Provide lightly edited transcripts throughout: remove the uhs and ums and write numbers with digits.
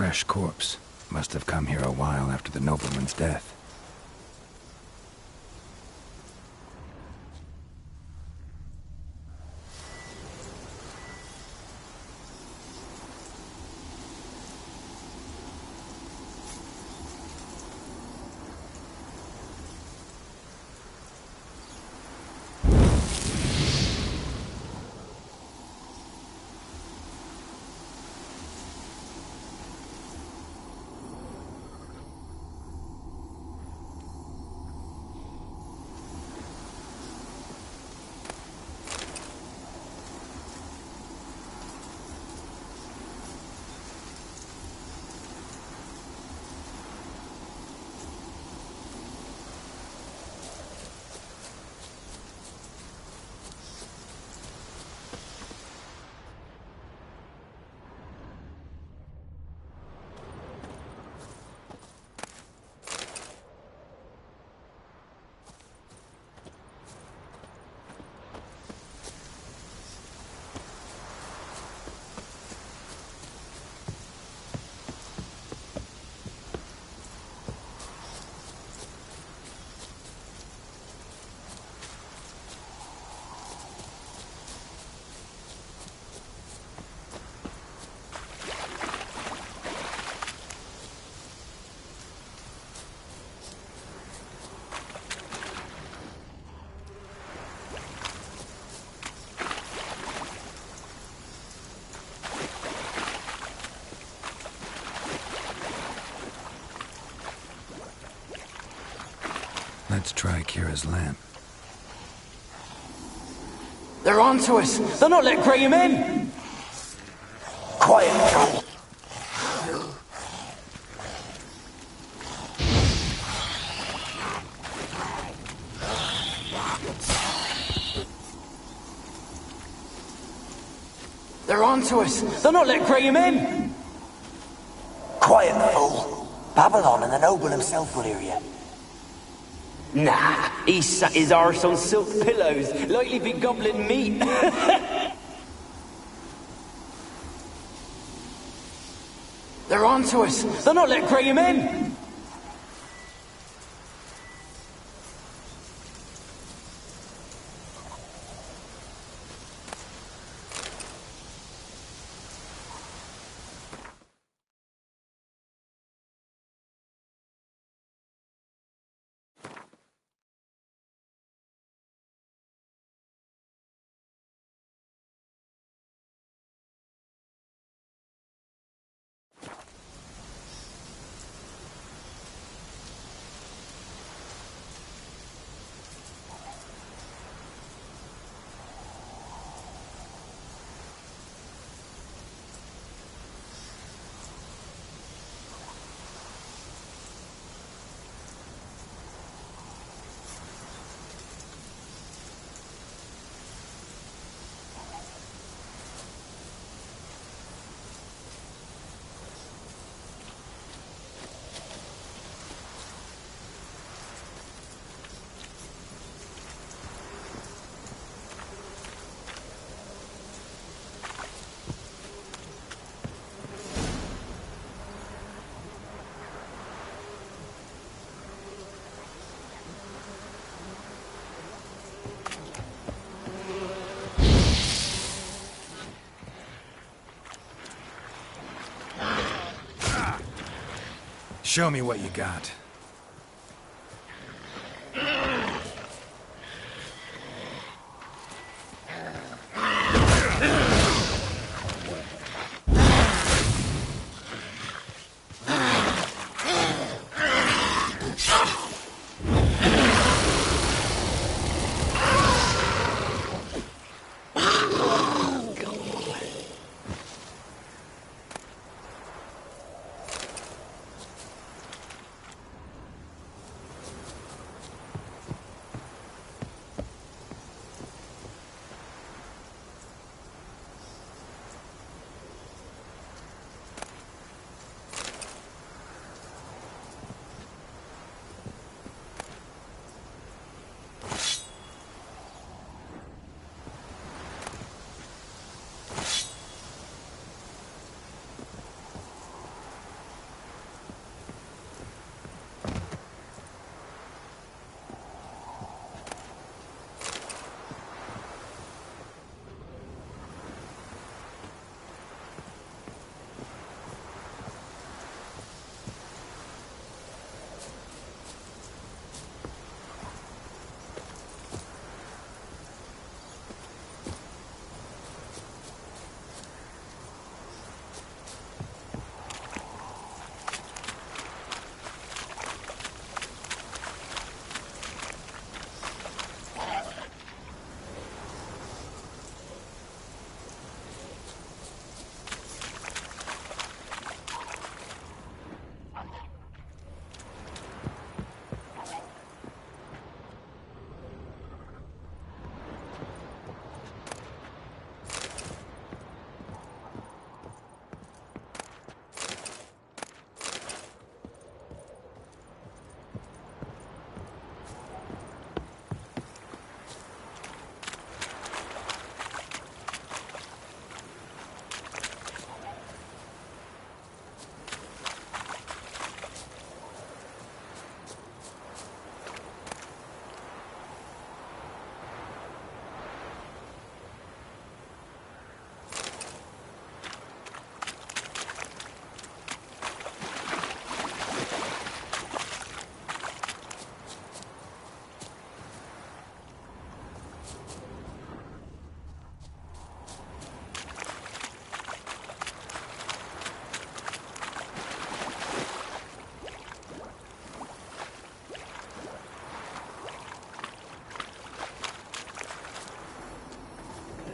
fresh corpse. Must have come here a while after the nobleman's death. Let's try Kira's lamp. They're onto us! They'll not let Graham in! Quiet! They're onto us! They'll not let Graham in! Quiet, fool! Babylon and the noble himself will hear you. Nah, he sat his arse on silk pillows, likely be gobbling meat. They're onto us! They'll not let Graham in! Show me what you got.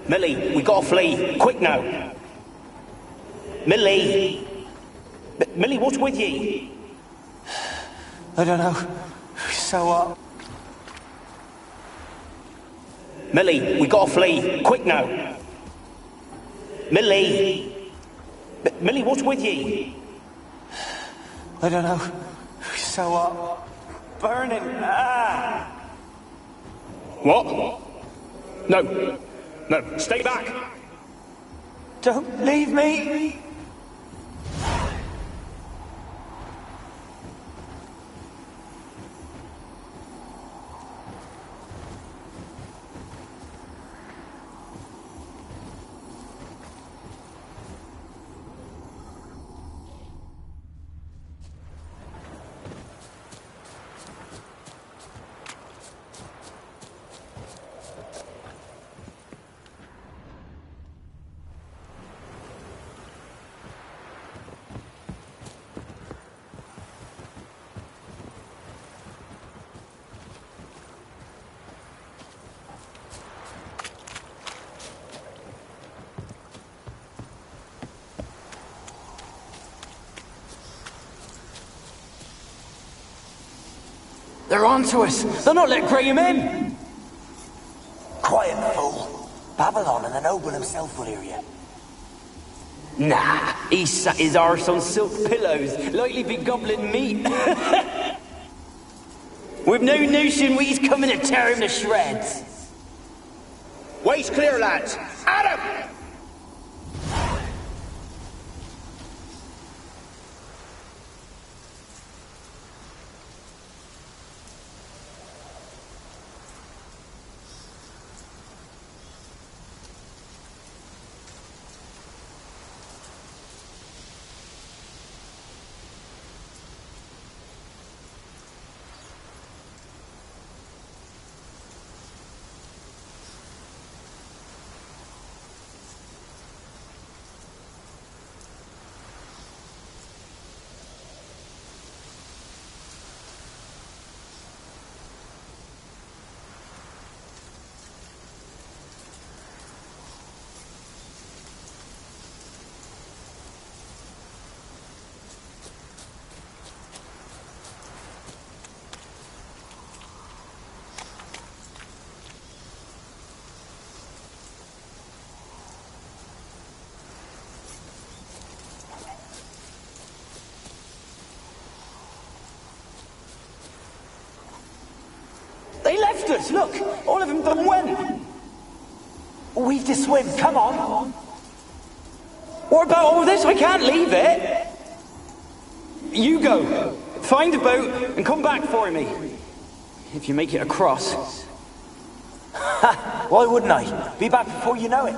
Millie, we gotta flee. Quick now. Millie. Millie, what's with ye? I don't know. So what? Millie, we gotta flee. Quick now. Millie. Millie, what's with ye? I don't know. So what? Burning. Ah! What? No. No, stay back. Don't leave me! They're onto us. They'll not let Graham in. Quiet, fool. Babylon and the noble himself will hear you. Nah, he sat his arse on silk pillows, likely be gobbling meat. We've no notion he's coming to tear him to shreds. Way's clear, lads. Adam! They left us, look. All of them done went. We've to swim, come on! What about all this? I can't leave it. You go. Find a boat and come back for me. If you make it across. Why wouldn't I? Be back before you know it.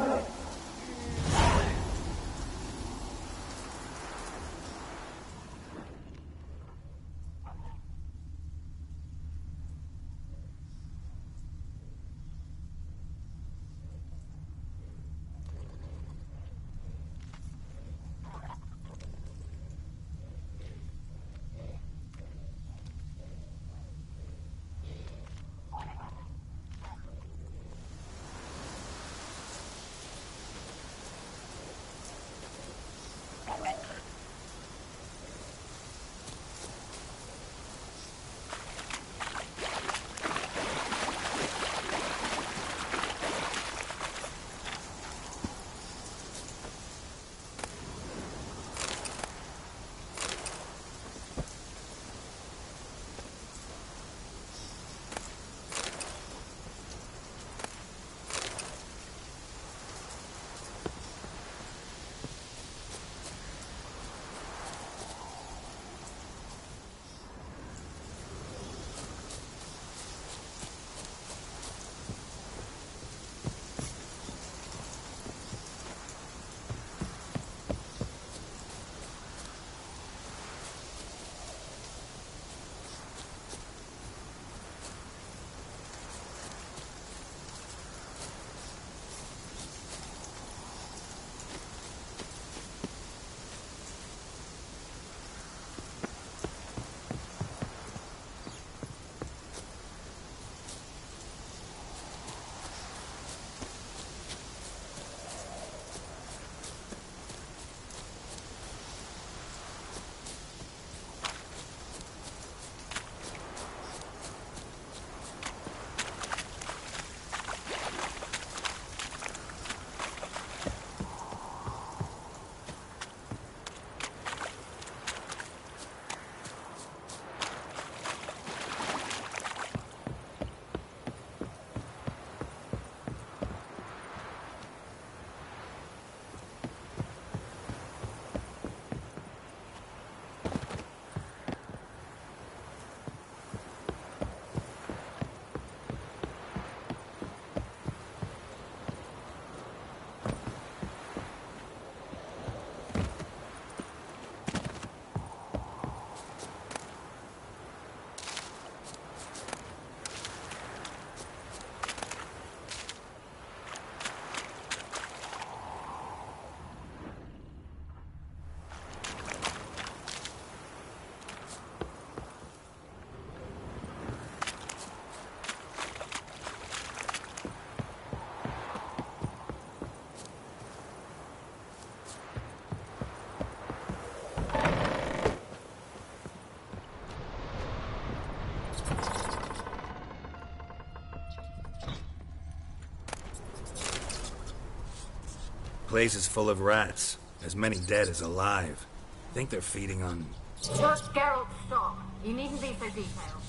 place is full of rats. As many dead as alive. Think they're feeding on... Just Geralt, stop. You needn't be so detailed.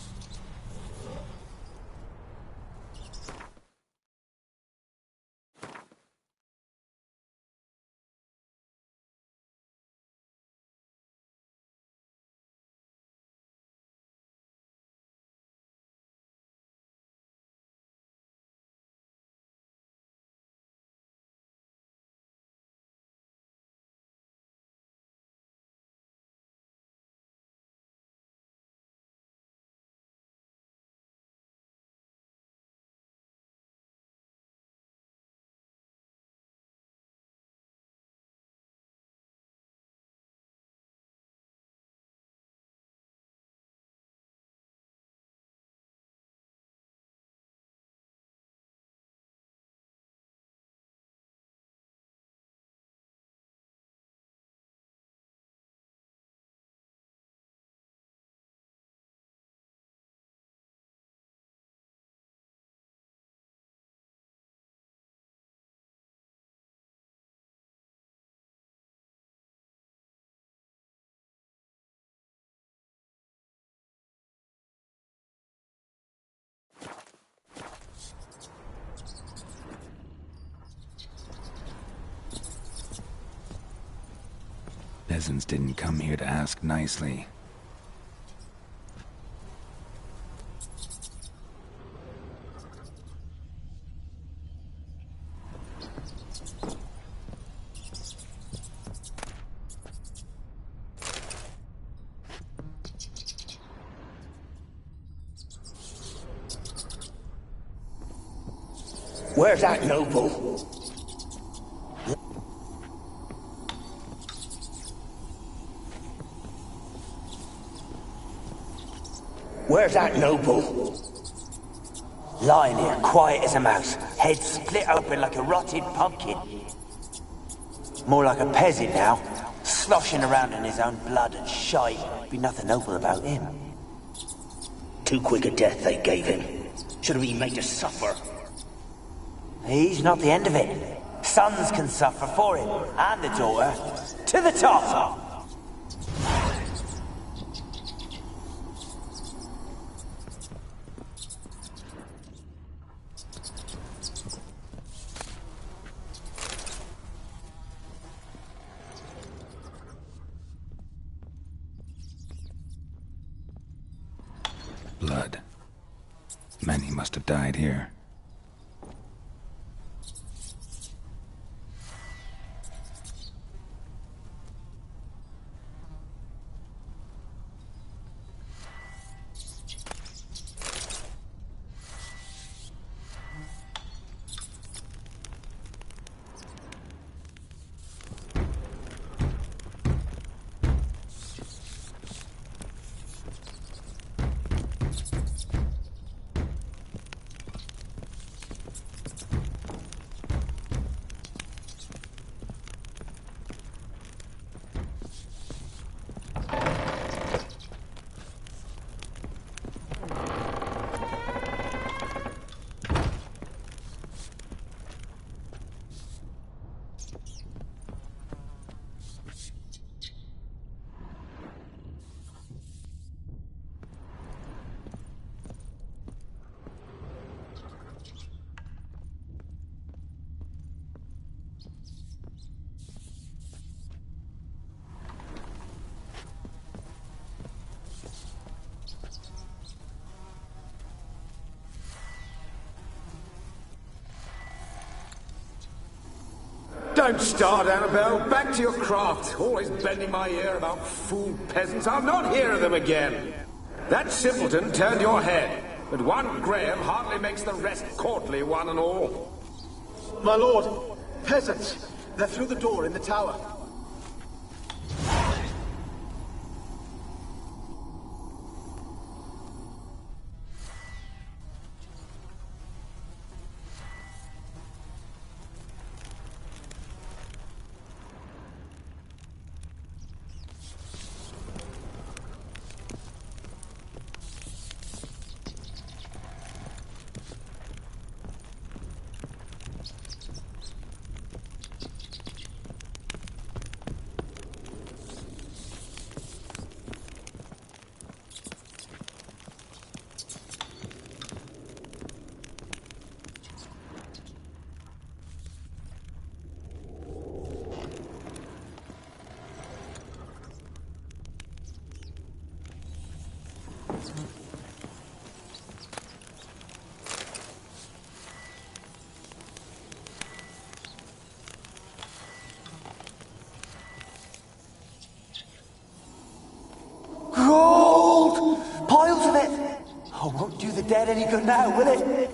Peasants didn't come here to ask nicely. Where's that noble? Where's that noble? Lying here, quiet as a mouse, head split open like a rotted pumpkin. More like a peasant now, sloshing around in his own blood and shite. Be nothing noble about him. Too quick a death they gave him. Should have been made to suffer. He's not the end of it. Sons can suffer for him, and the daughter. To the top! Blood. Many must have died here. Don't start, Annabelle. Back to your craft. Always bending my ear about fool peasants. I'll not hear of them again. That simpleton turned your head, but one Graham hardly makes the rest courtly, one and all. My lord, peasants. They're through the door in the tower. dead any good now, will it?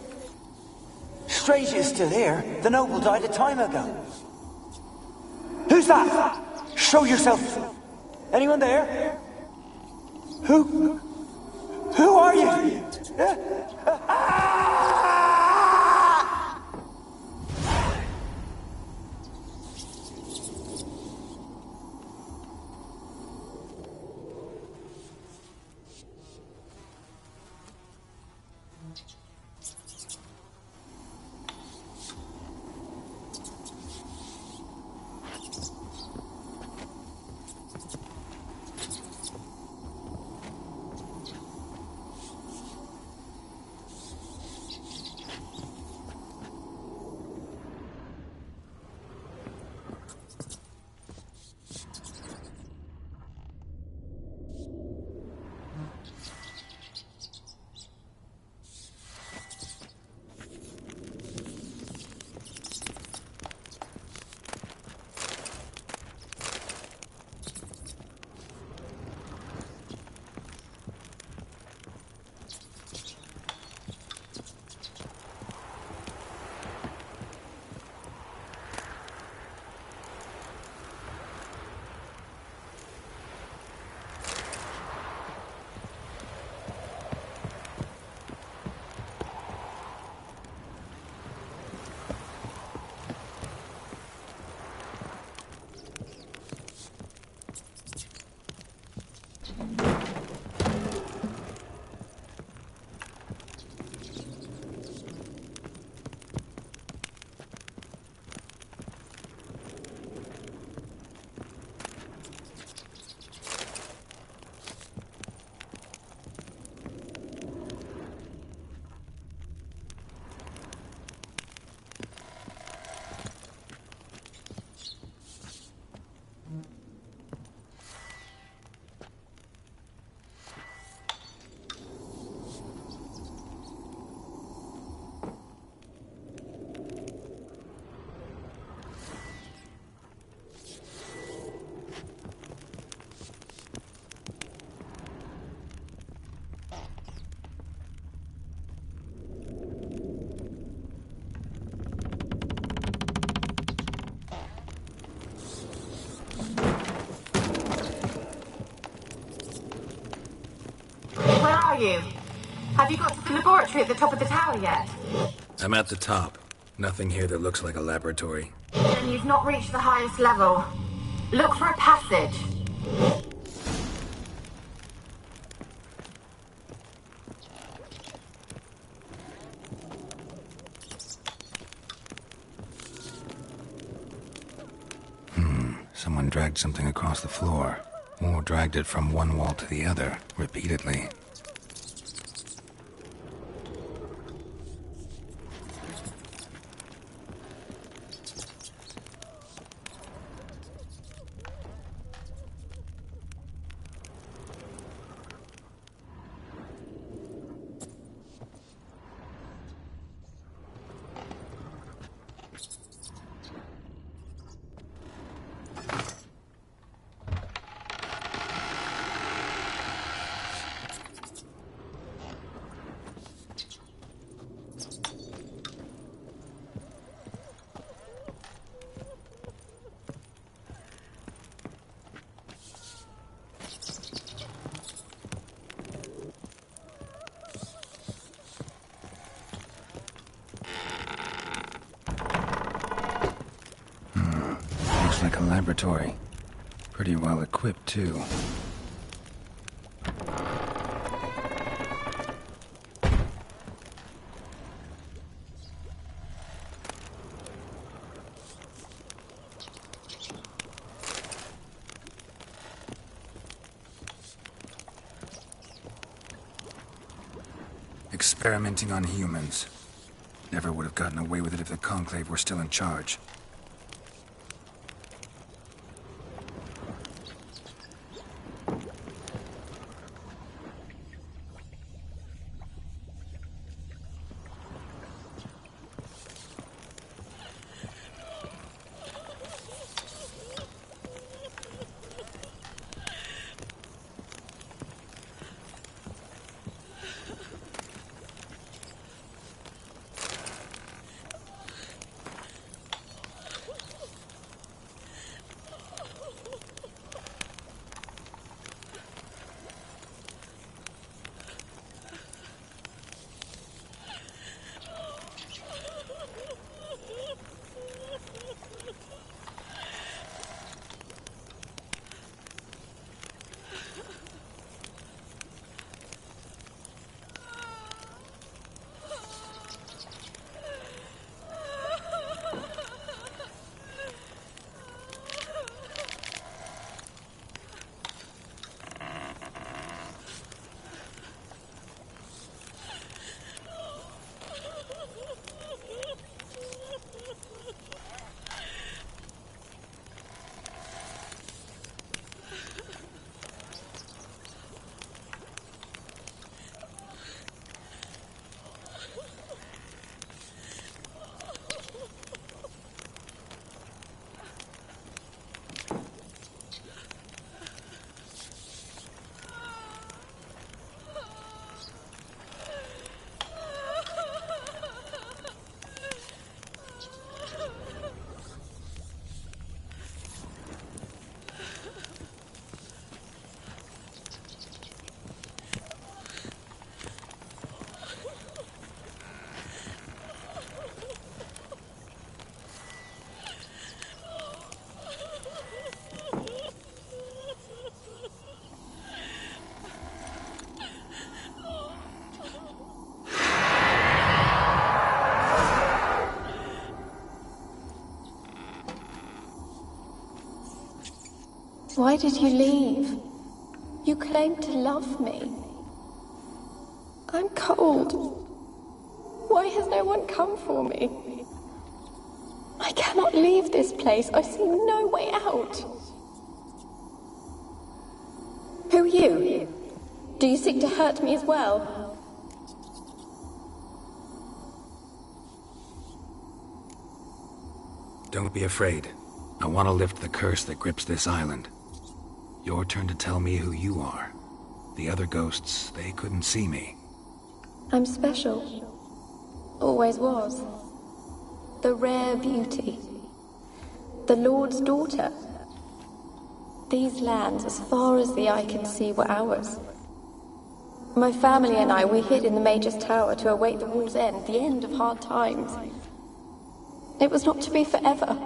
Strange it's still here. The noble died a time ago. Who's that? Show yourself. Anyone there? Who are you? You? Have you got to the laboratory at the top of the tower yet? I'm at the top. Nothing here that looks like a laboratory. Then you've not reached the highest level. Look for a passage. Someone dragged something across the floor. Or dragged it from one wall to the other, repeatedly. Looks like a laboratory. Pretty well equipped, too. Experimenting on humans. Never would have gotten away with it if the Conclave were still in charge. Why did you leave? You claimed to love me. I'm cold. Why has no one come for me? I cannot leave this place. I see no way out. Who are you? Do you seek to hurt me as well? Don't be afraid. I want to lift the curse that grips this island. Your turn to tell me who you are. The other ghosts, they couldn't see me. I'm special. Always was. The rare beauty. The Lord's daughter. These lands, as far as the eye can see, were ours. My family and I, we hid in the Major's Tower to await the war's end, the end of hard times. It was not to be forever.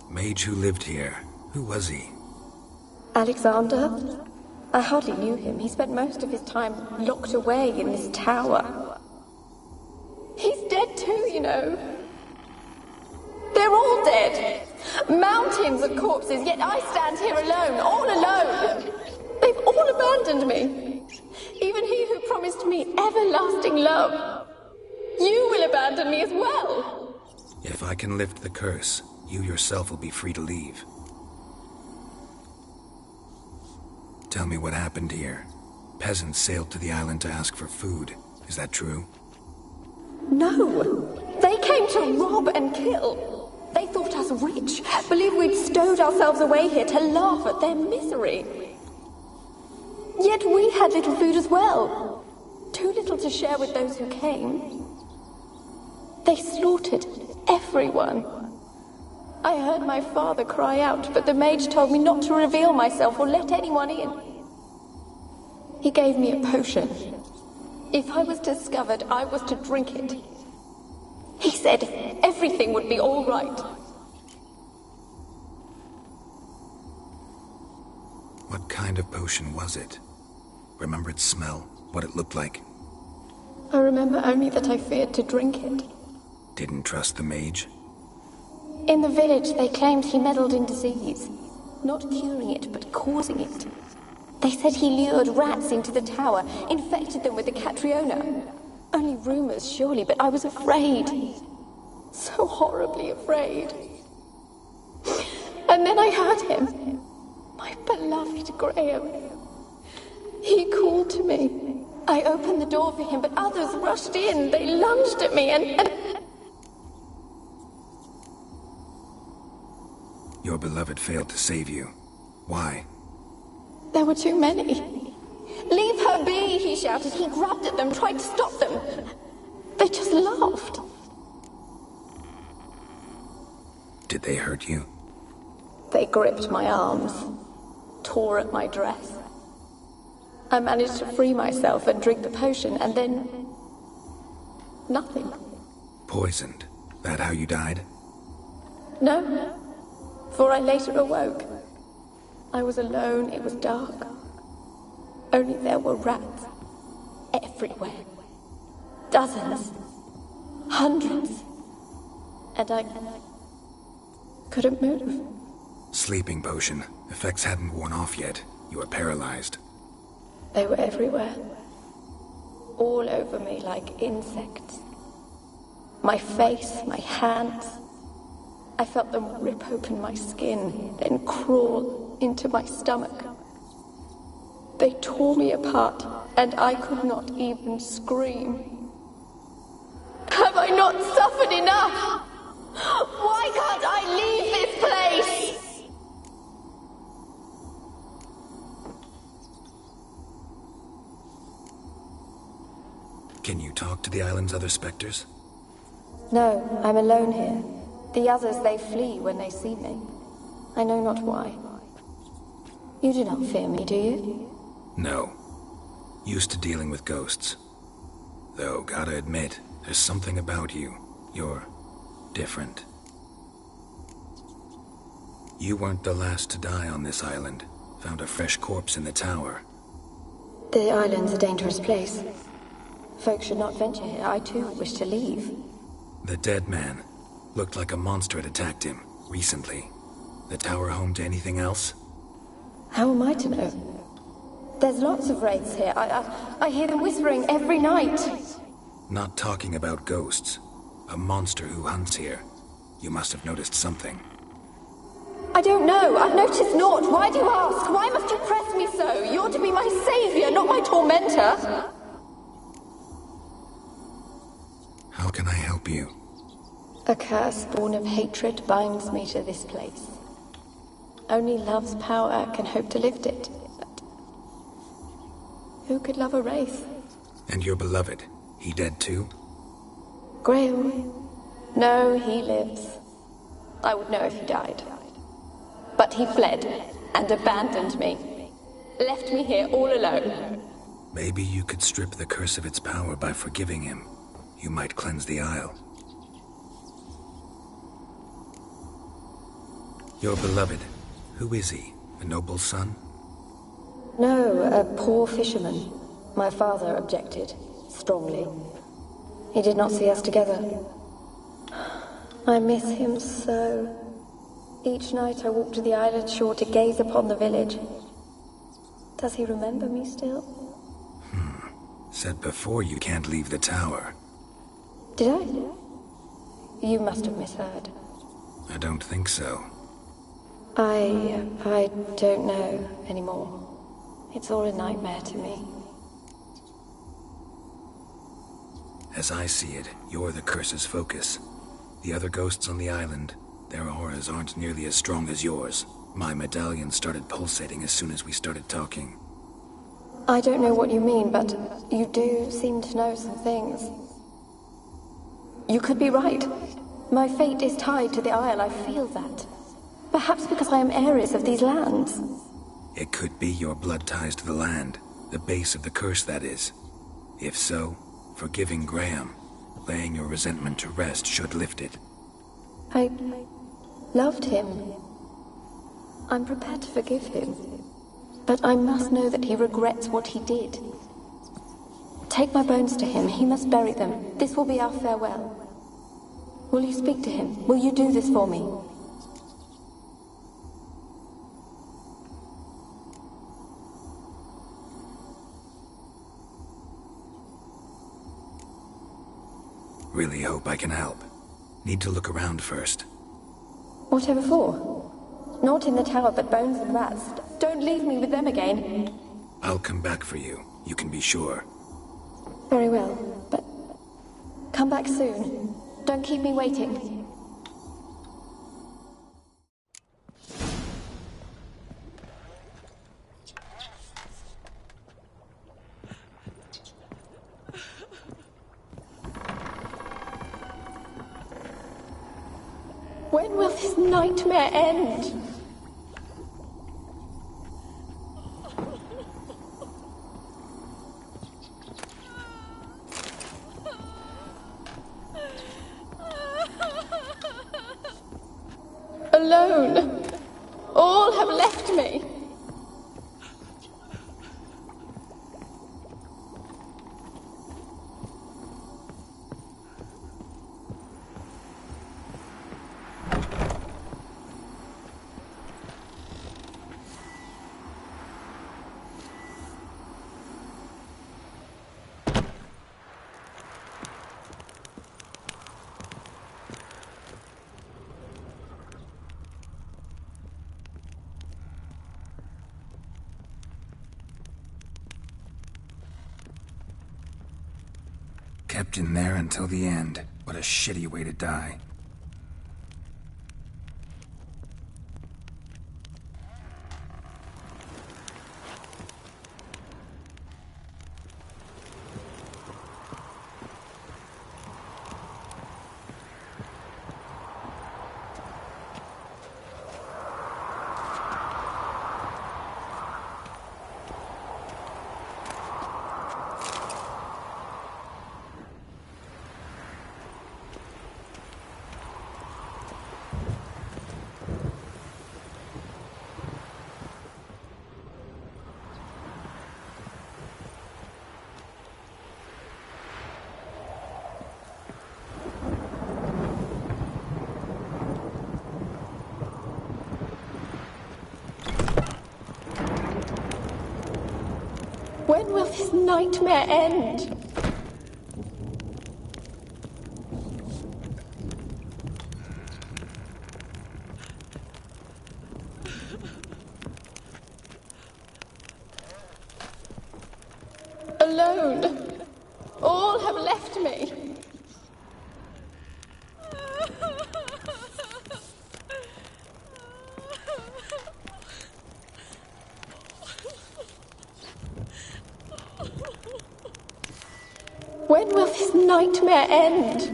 Mage who lived here. Who was he? Alexander? I hardly knew him. He spent most of his time locked away in this tower. He's dead too, you know. They're all dead. Mountains of corpses, yet I stand here alone, all alone. They've all abandoned me. Even he who promised me everlasting love. You will abandon me as well. If I can lift the curse, you yourself will be free to leave. Tell me what happened here. Peasants sailed to the island to ask for food. Is that true? No. They came to rob and kill. They thought us rich, believed we'd stowed ourselves away here to laugh at their misery. Yet we had little food as well. Too little to share with those who came. They slaughtered everyone. I heard my father cry out, but the mage told me not to reveal myself or let anyone in. He gave me a potion. If I was discovered, I was to drink it. He said everything would be all right. What kind of potion was it? Remember its smell? What it looked like? I remember only that I feared to drink it. Didn't trust the mage? In the village, they claimed he meddled in disease. Not curing it, but causing it. They said he lured rats into the tower, infected them with the Catriona. Only rumors, surely, but I was afraid. So horribly afraid. And then I heard him. My beloved Graham. He called to me. I opened the door for him, but others rushed in. They lunged at me and... Your beloved failed to save you. Why? There were too many. Leave her be, he shouted. He grabbed at them, tried to stop them. They just laughed. Did they hurt you? They gripped my arms, tore at my dress. I managed to free myself and drink the potion, and then... nothing. Poisoned? That how you died? No, for I later awoke. I was alone, it was dark. Only there were rats. Everywhere. Dozens. Hundreds. And I couldn't move. Sleeping potion. Effects hadn't worn off yet. You were paralyzed. They were everywhere. All over me like insects. My face, my hands. I felt them rip open my skin, then crawl into my stomach. They tore me apart, and I could not even scream. Have I not suffered enough? Why can't I leave this place? Can you talk to the island's other specters? No, I'm alone here. The others, they flee when they see me. I know not why. You do not fear me, do you? No. Used to dealing with ghosts. Though, gotta admit, there's something about you. You're different. You weren't the last to die on this island. Found a fresh corpse in the tower. The island's a dangerous place. Folk should not venture here. I too wish to leave. The dead man. Looked like a monster had attacked him, recently. The tower home to anything else? How am I to know? There's lots of wraiths here. I hear them whispering every night. Not talking about ghosts. A monster who hunts here. You must have noticed something. I don't know. I've noticed naught. Why do you ask? Why must you press me so? You're to be my savior, not my tormentor. How can I help you? A curse born of hatred binds me to this place. Only love's power can hope to lift it. But who could love a wraith? And your beloved, he dead too? Graham? No, he lives. I would know if he died. But he fled and abandoned me. Left me here all alone. Maybe you could strip the curse of its power by forgiving him. You might cleanse the Isle. Your beloved, who is he? A noble son? No, a poor fisherman. My father objected, strongly. He did not see us together. I miss him so. Each night I walk to the island shore to gaze upon the village. Does he remember me still? Said before you can't leave the tower. Did I? You must have misheard. I don't think so. I don't know anymore. It's all a nightmare to me. As I see it, you're the curse's focus. The other ghosts on the island, their auras aren't nearly as strong as yours. My medallion started pulsating as soon as we started talking. I don't know what you mean, but you do seem to know some things. You could be right. My fate is tied to the Isle, I feel that. Perhaps because I am heiress of these lands. It could be your blood ties to the land, the base of the curse, that is. If so, forgiving Graham, laying your resentment to rest should lift it. I loved him. I'm prepared to forgive him. But I must know that he regrets what he did. Take my bones to him. He must bury them. This will be our farewell. Will you speak to him? Will you do this for me? Really hope I can help. Need to look around first. Whatever for? Not in the tower, but bones and rats. Don't leave me with them again. I'll come back for you. You can be sure. Very well, but come back soon. Don't keep me waiting. When will this nightmare end? Alone. All have left me. Kept in there until the end. What a shitty way to die. When will this nightmare end? Alone. All have left me. When will this nightmare end?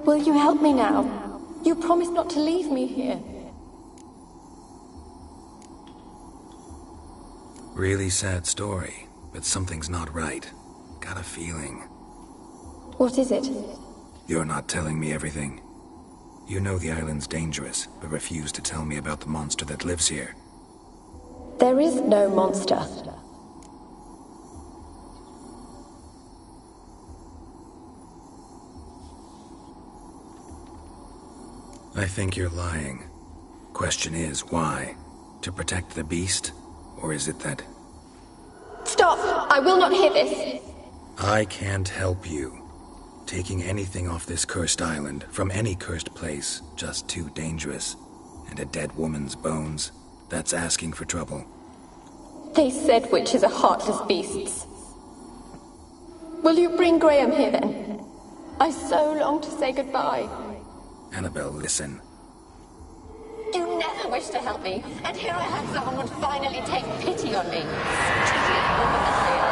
Will you help me now? You promised not to leave me here. Really sad story, but something's not right. Got a feeling. What is it? You're not telling me everything. You know the island's dangerous, but refuse to tell me about the monster that lives here. There is no monster. I think you're lying. Question is, why? To protect the beast? Or is it that... Stop! I will not hear this! I can't help you. Taking anything off this cursed island, from any cursed place, just too dangerous. And a dead woman's bones, that's asking for trouble. They said witches are heartless beasts. Will you bring Graham here then? I so long to say goodbye. Annabelle, listen. You never wished to help me, and here I have someone would finally take pity on me. Stupid woman that I am.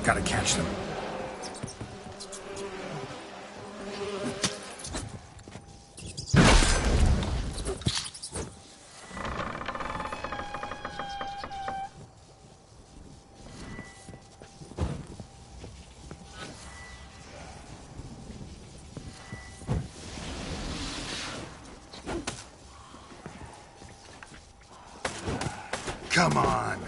Gotta catch them. Come on.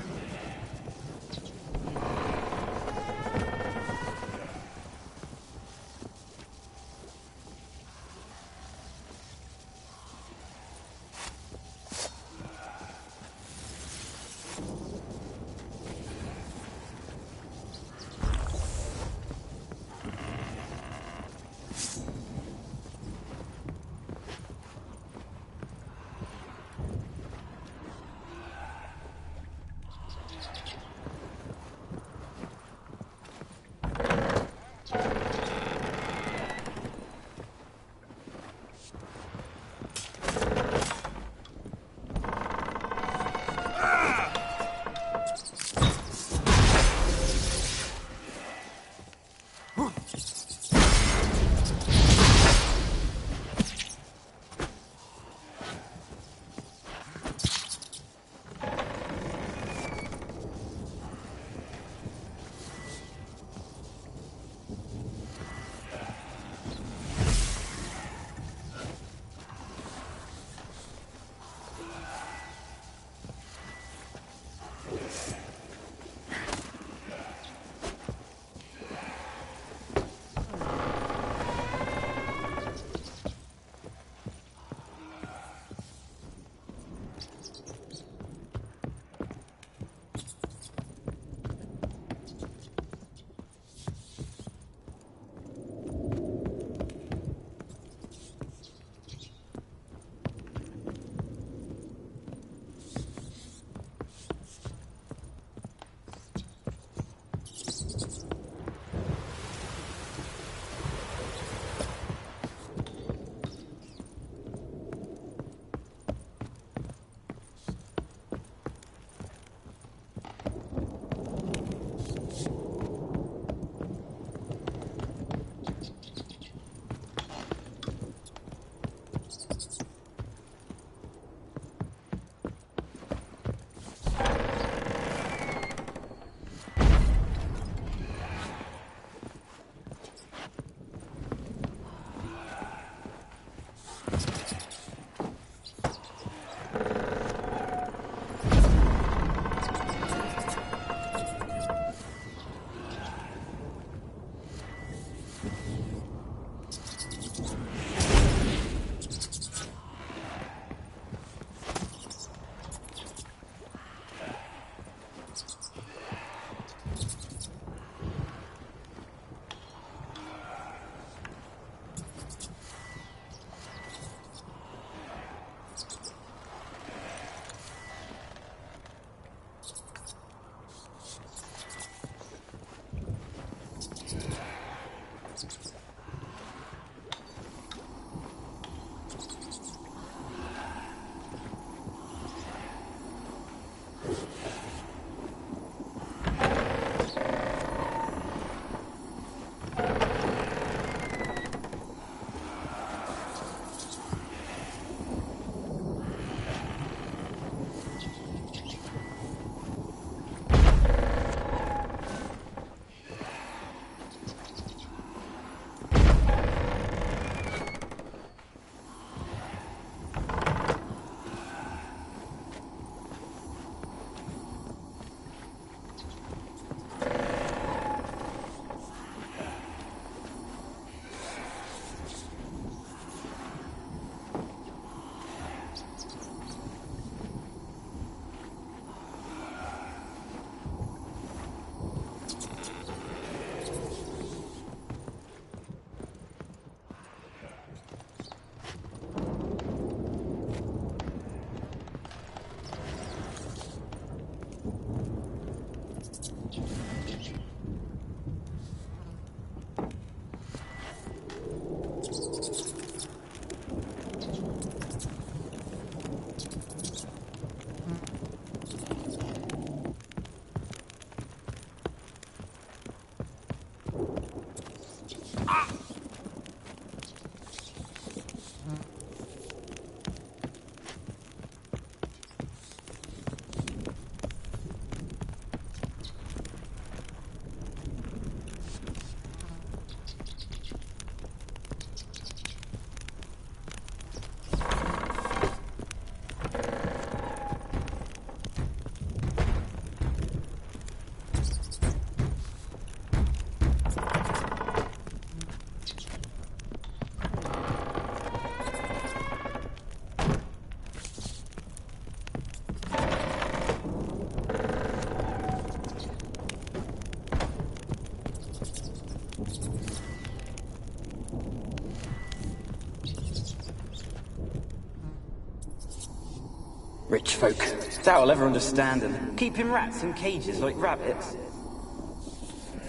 Rich folk. Doubt I'll ever understand them. Keeping rats in cages like rabbits.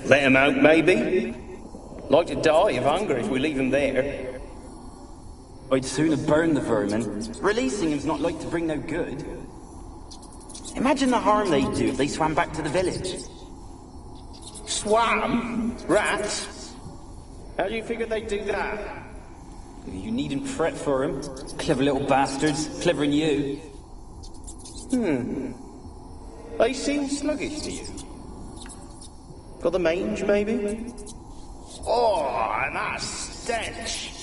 Let 'em out, maybe? Like to die of hunger if we leave 'em there. I'd sooner burn the vermin. Releasing him's not like to bring no good. Imagine the harm they'd do if they swam back to the village. Swam? Rats? How do you figure they'd do that? You needn't fret for him. Clever little bastards. Clever than you. They seem sluggish to you. Got the mange, maybe? Oh, and that stench!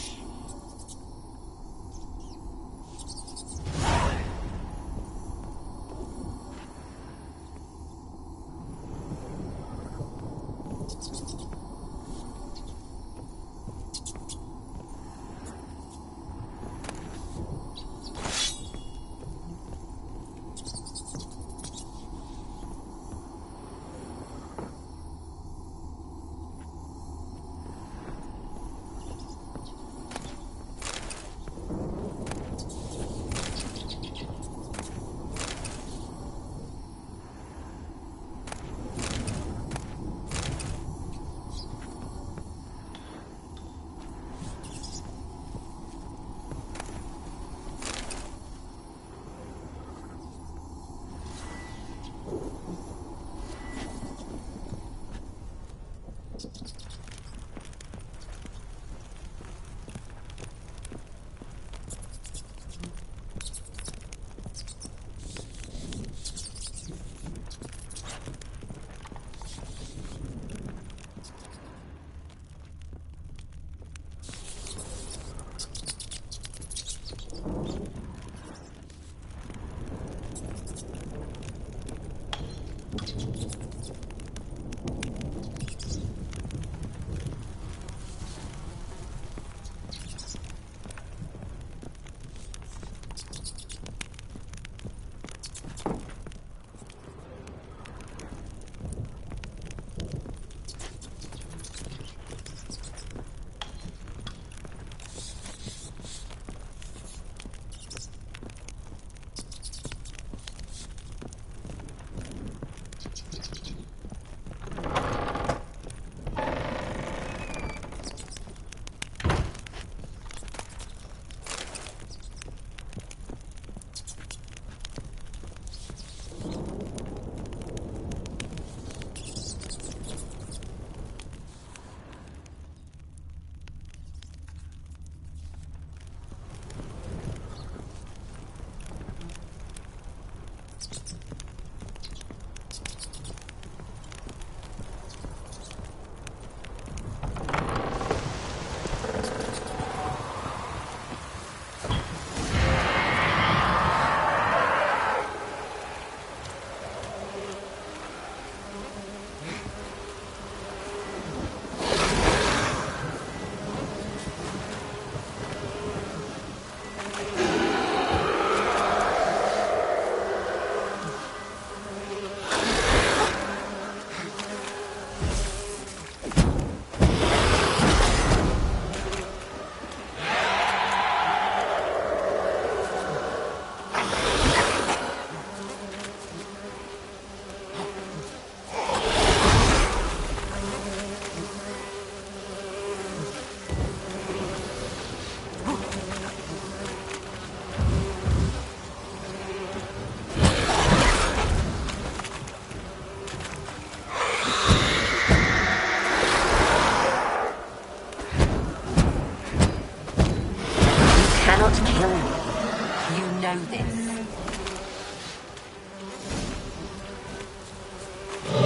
know this.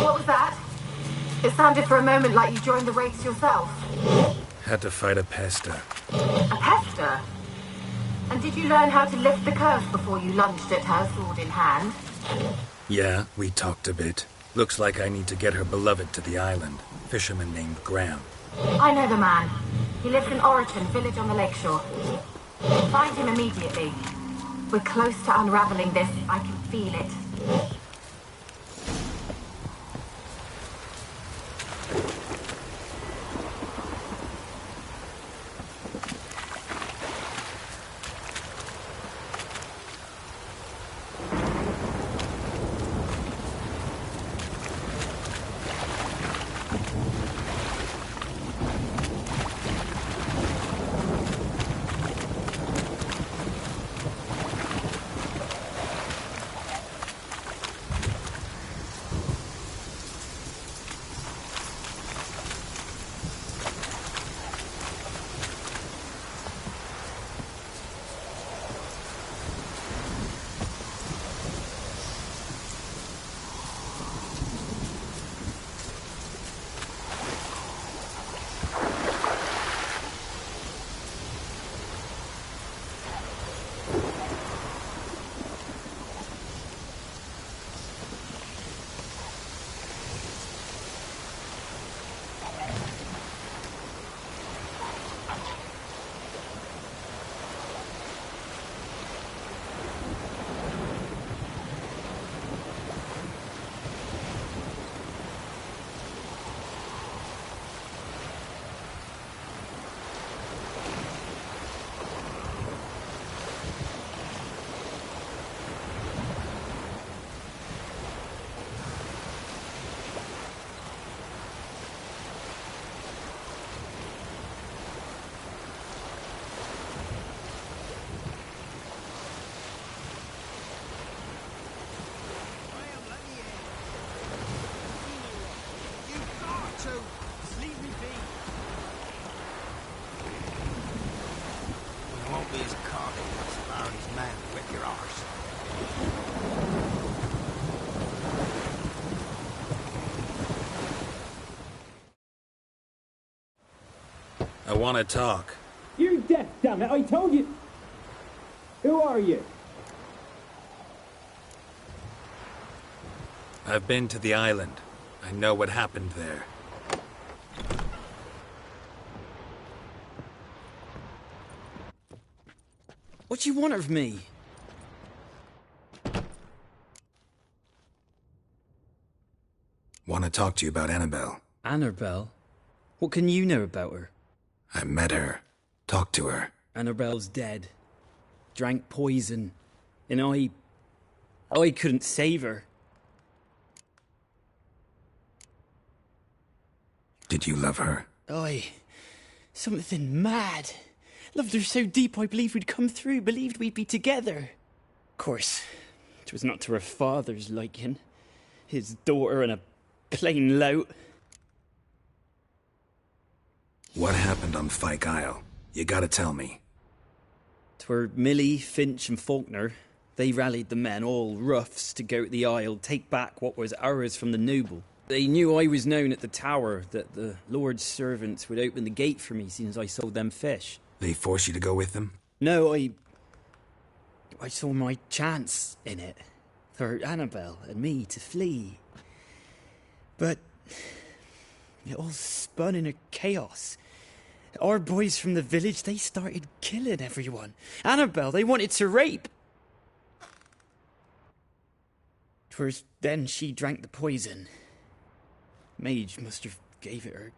What was that? It sounded for a moment like you joined the race yourself. Had to fight a pester. A pester? And did you learn how to lift the curse before you lunged at her, sword in hand? Yeah, we talked a bit. Looks like I need to get her beloved to the island. Fisherman named Graham. I know the man. He lives in Oriton, village on the lakeshore. Find him immediately. We're close to unraveling this. I can feel it. I want to talk. You're deaf, damn it! I told you. Who are you? I've been to the island. I know what happened there. What do you want of me? Want to talk to you about Annabelle. Annabelle? What can you know about her? I met her. Talked to her. Annabelle's dead. Drank poison. And I couldn't save her. Did you love her? Something mad. Loved her so deep I believed we'd come through, believed we'd be together. Of course, it was not to her father's liking. His daughter and a plain lout. What happened on Fyke Isle? You gotta tell me. 'Twere Millie, Finch and Faulkner. They rallied the men, all roughs, to go to the Isle, take back what was ours from the noble. They knew I was known at the tower, that the Lord's servants would open the gate for me since I sold them fish. They forced you to go with them? No, I saw my chance in it. For Annabelle and me to flee. But it all spun in a chaos. Our boys from the village, they started killing everyone. Annabelle, they wanted to rape. 'Twas then she drank the poison. Mage must have gave it her.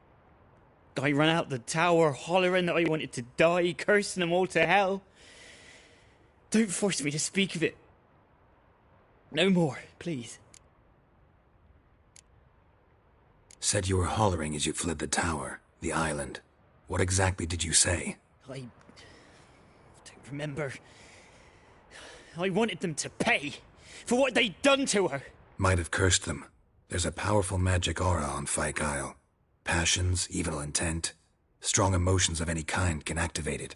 I ran out the tower, hollering that I wanted to die, cursing them all to hell. Don't force me to speak of it. No more, please. Said you were hollering as you fled the tower, the island. What exactly did you say? I don't remember. I wanted them to pay for what they'd done to her. Might have cursed them. There's a powerful magic aura on Fyke Isle. Passions, evil intent, strong emotions of any kind can activate it.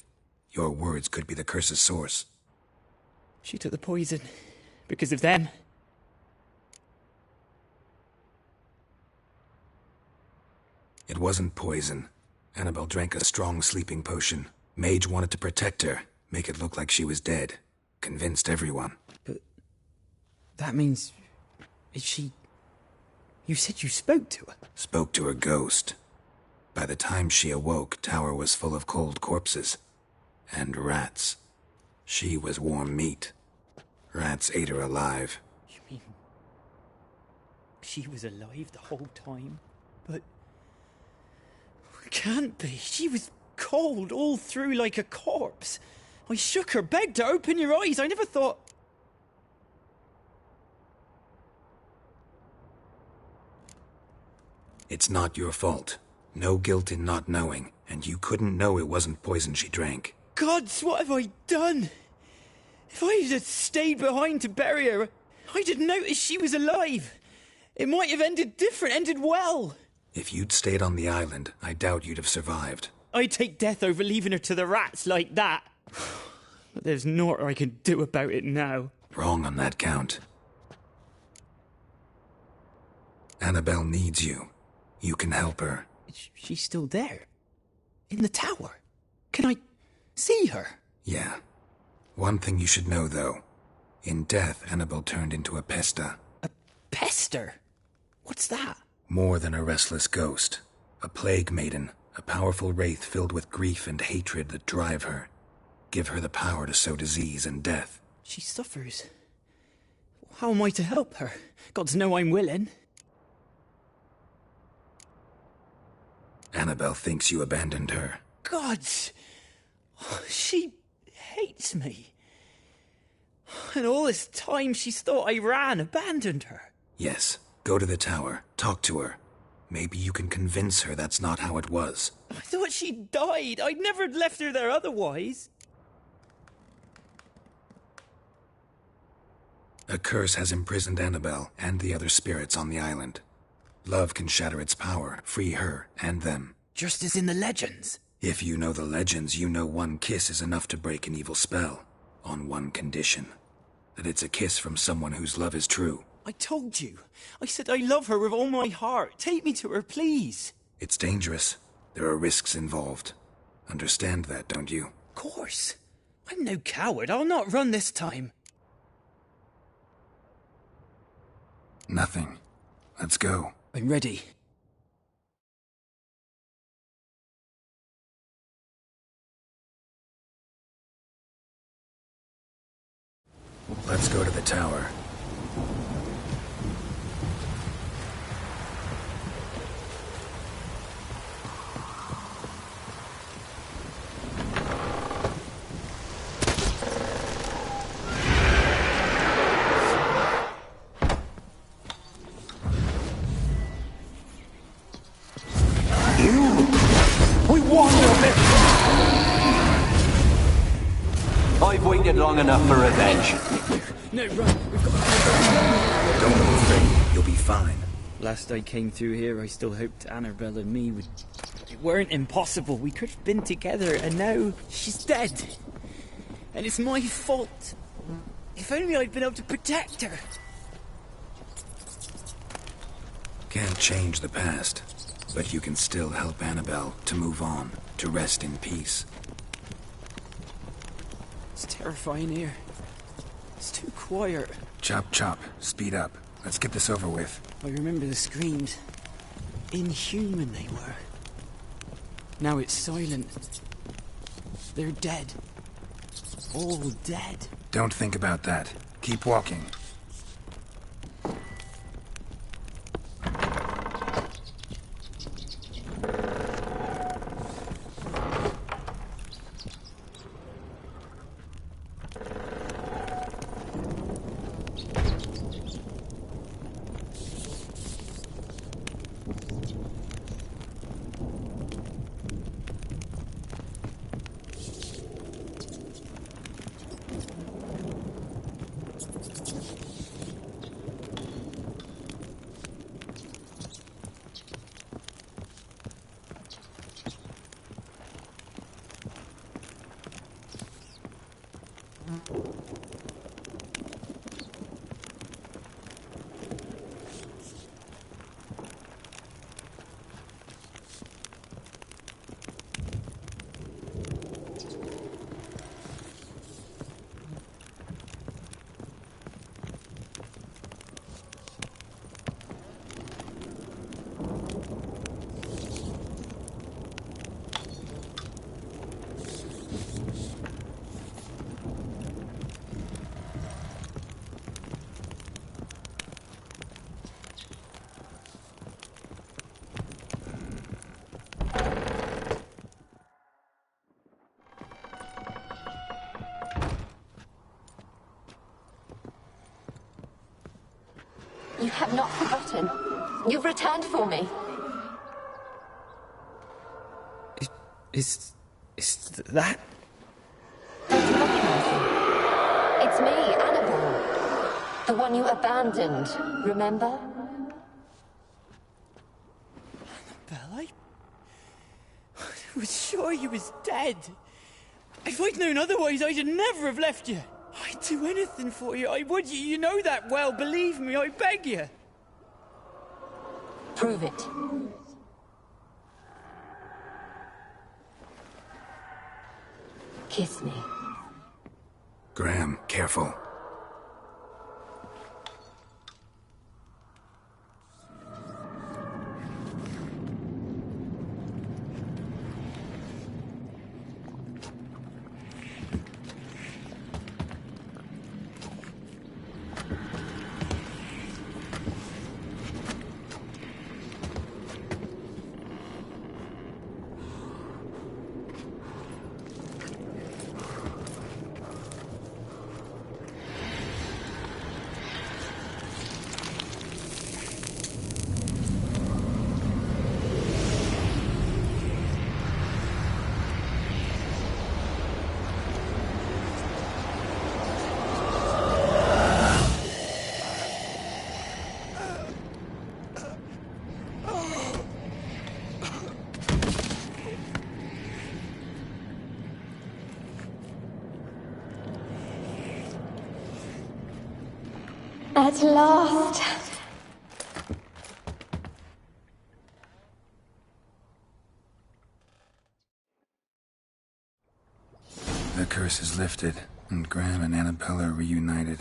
Your words could be the curse's source. She took the poison because of them. It wasn't poison. Annabelle drank a strong sleeping potion. Mage wanted to protect her, make it look like she was dead. Convinced everyone. But that means... is she... You said you spoke to her? Spoke to her ghost. By the time she awoke, tower was full of cold corpses. And rats. She was warm meat. Rats ate her alive. You mean... she was alive the whole time? But... can't be. She was cold all through like a corpse. I shook her, begged her, open your eyes. I never thought... It's not your fault. No guilt in not knowing, and you couldn't know it wasn't poison she drank. Gods, what have I done? If I had stayed behind to bury her, I didn't notice she was alive. It might have ended different, ended well. If you'd stayed on the island, I doubt you'd have survived. I'd take death over leaving her to the rats like that. But there's naught I can do about it now. Wrong on that count. Annabelle needs you. You can help her. She's still there? In the tower? Can I see her? Yeah. One thing you should know, though. In death, Annabelle turned into a pesta. A pester? What's that? More than a restless ghost. A plague maiden. A powerful wraith filled with grief and hatred that drive her. Give her the power to sow disease and death. She suffers. How am I to help her? Gods know I'm willing. Annabelle thinks you abandoned her. Gods! She hates me. And all this time she's thought I abandoned her. Yes. Go to the tower. Talk to her. Maybe you can convince her that's not how it was. I thought she died. I'd never left her there otherwise. A curse has imprisoned Annabelle and the other spirits on the island. Love can shatter its power, free her and them. Just as in the legends. If you know the legends, you know one kiss is enough to break an evil spell. On one condition. That it's a kiss from someone whose love is true. I told you. I said I love her with all my heart. Take me to her, please. It's dangerous. There are risks involved. Understand that, don't you? Of course. I'm no coward. I'll not run this time. Nothing. Let's go. I'm ready. Let's go to the tower. We won your mission! I've waited long enough for revenge. No, run. We've got to... Don't be afraid. You'll be fine. Last I came through here, I still hoped Annabelle and me would... It weren't impossible. We could have been together, and now she's dead. And it's my fault. If only I'd been able to protect her. Can't change the past, but you can still help Annabelle to move on, to rest in peace. It's terrifying here. It's too quiet. Chop, chop. Speed up. Let's get this over with. I remember the screams. Inhuman they were. Now it's silent. They're dead. All dead. Don't think about that. Keep walking. You have not forgotten. You've returned for me. Is that? Don't you recognize me? It's me, Annabelle. The one you abandoned, remember? Annabelle, I was sure you was dead. If I'd known otherwise, I'd never have left you. I'd do anything for you. I would. You know that well. Believe me, I beg you. Prove it. Kiss me. Graham, careful. At last. curse is lifted, and Graham and Annabelle are reunited.